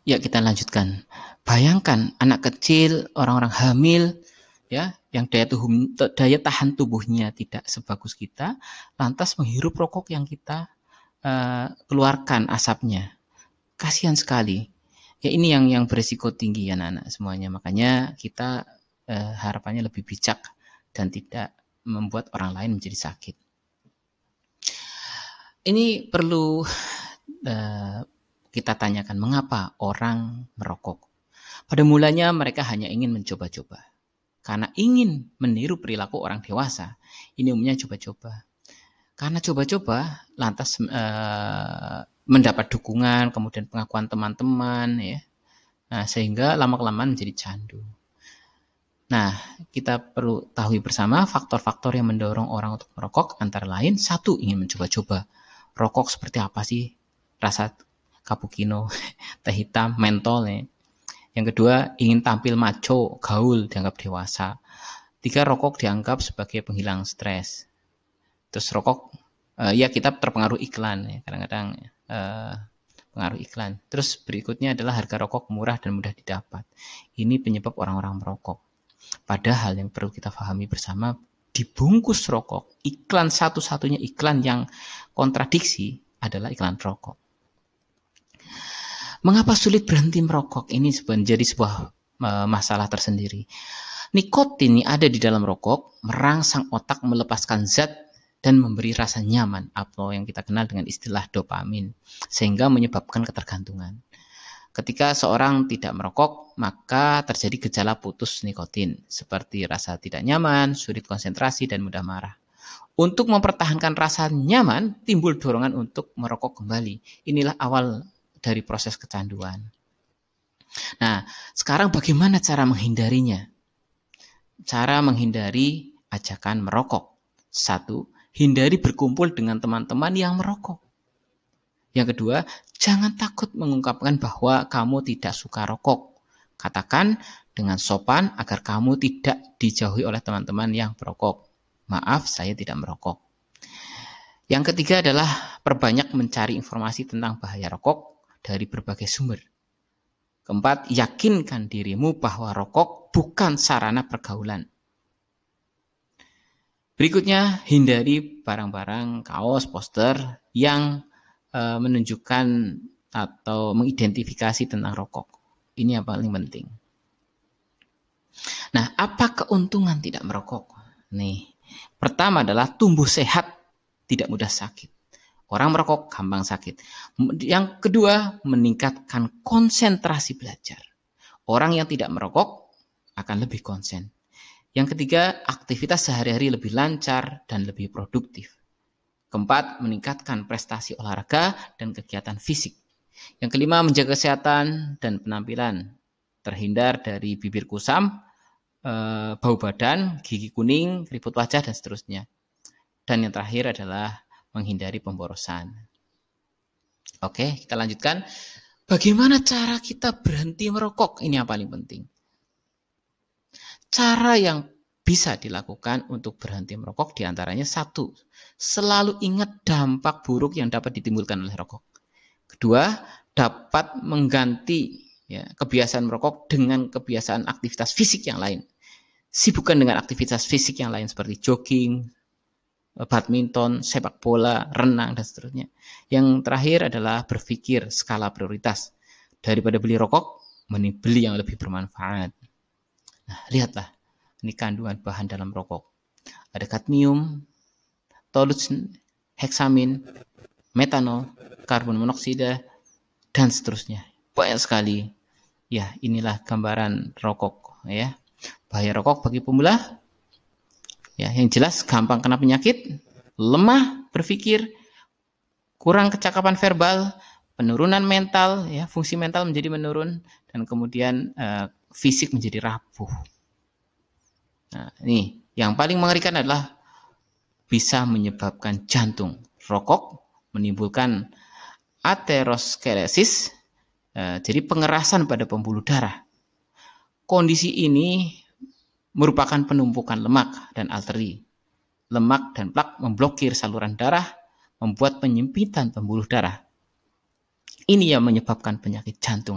Ya, kita lanjutkan. Bayangkan anak kecil, orang-orang hamil, ya, yang daya tahan tubuhnya tidak sebagus kita, lantas menghirup rokok yang kita keluarkan asapnya. Kasihan sekali. Ya, ini yang berisiko tinggi ya anak-anak semuanya. Makanya kita harapannya lebih bijak dan tidak membuat orang lain menjadi sakit. Ini perlu kita tanyakan, mengapa orang merokok? Pada mulanya mereka hanya ingin mencoba-coba. Karena ingin meniru perilaku orang dewasa. Ini umumnya coba-coba. Karena coba-coba, lantas mendapat dukungan, kemudian pengakuan teman-teman, ya. Nah, sehingga lama-kelamaan menjadi candu. Nah, kita perlu tahu bersama faktor-faktor yang mendorong orang untuk merokok, antara lain, satu, ingin mencoba-coba. Rokok seperti apa sih? Rasa cappuccino, teh hitam, mentol, ya. Yang kedua, ingin tampil macho, gaul, dianggap dewasa. 3, rokok dianggap sebagai penghilang stres. Terus rokok, ya kita terpengaruh iklan, ya. Kadang-kadang pengaruh iklan. Terus berikutnya adalah harga rokok murah dan mudah didapat. Ini penyebab orang-orang merokok. Padahal yang perlu kita pahami bersama, dibungkus rokok, iklan satu-satunya iklan yang kontradiksi adalah iklan rokok. Mengapa sulit berhenti merokok? Ini menjadi sebuah masalah tersendiri. Nikotin yang ada di dalam rokok merangsang otak melepaskan zat dan memberi rasa nyaman, atau yang kita kenal dengan istilah dopamin, sehingga menyebabkan ketergantungan. Ketika seorang tidak merokok, maka terjadi gejala putus nikotin, seperti rasa tidak nyaman, sulit konsentrasi, dan mudah marah. Untuk mempertahankan rasa nyaman, timbul dorongan untuk merokok kembali. Inilah awal dari proses kecanduan. Nah, sekarang bagaimana cara menghindarinya? Cara menghindari ajakan merokok. 1, hindari berkumpul dengan teman-teman yang merokok. Yang kedua, jangan takut mengungkapkan bahwa kamu tidak suka rokok. Katakan dengan sopan agar kamu tidak dijauhi oleh teman-teman yang merokok. Maaf, saya tidak merokok. Yang ketiga adalah perbanyak mencari informasi tentang bahaya rokok dari berbagai sumber. Keempat, yakinkan dirimu bahwa rokok bukan sarana pergaulan. Berikutnya, hindari barang-barang, kaos, poster yang menunjukkan atau mengidentifikasi tentang rokok. Ini yang paling penting. Nah, apa keuntungan tidak merokok? Nih, pertama adalah tumbuh sehat, tidak mudah sakit. Orang merokok gampang sakit. Yang kedua, meningkatkan konsentrasi belajar. Orang yang tidak merokok akan lebih konsen. Yang ketiga, aktivitas sehari-hari lebih lancar dan lebih produktif. Keempat, meningkatkan prestasi olahraga dan kegiatan fisik. Yang kelima, menjaga kesehatan dan penampilan. Terhindar dari bibir kusam, bau badan, gigi kuning, keriput wajah, dan seterusnya. Dan yang terakhir adalah menghindari pemborosan. Oke, kita lanjutkan. Bagaimana cara kita berhenti merokok? Ini yang paling penting. Cara yang bisa dilakukan untuk berhenti merokok diantaranya 1, selalu ingat dampak buruk yang dapat ditimbulkan oleh rokok. Kedua, dapat mengganti kebiasaan merokok dengan kebiasaan aktivitas fisik yang lain. Sibukkan dengan aktivitas fisik yang lain seperti jogging, badminton, sepak bola, renang, dan seterusnya. Yang terakhir adalah berpikir skala prioritas. Daripada beli rokok, mending beli yang lebih bermanfaat. Nah, lihatlah, ini kandungan bahan dalam rokok. Ada kadmium, toluene, heksamin, metanol, karbon monoksida, dan seterusnya. Banyak sekali. Ya, inilah gambaran rokok. Ya, bahaya rokok bagi pemula. Ya, yang jelas gampang kena penyakit, lemah berpikir, kurang kecakapan verbal, penurunan mental, ya, fungsi mental menjadi menurun, dan kemudian fisik menjadi rapuh. Nah, ini yang paling mengerikan adalah bisa menyebabkan jantung. Rokok menimbulkan aterosklerosis, jadi pengerasan pada pembuluh darah. Kondisi ini merupakan penumpukan lemak dan arteri. Lemak dan plak memblokir saluran darah, membuat penyempitan pembuluh darah. Ini yang menyebabkan penyakit jantung.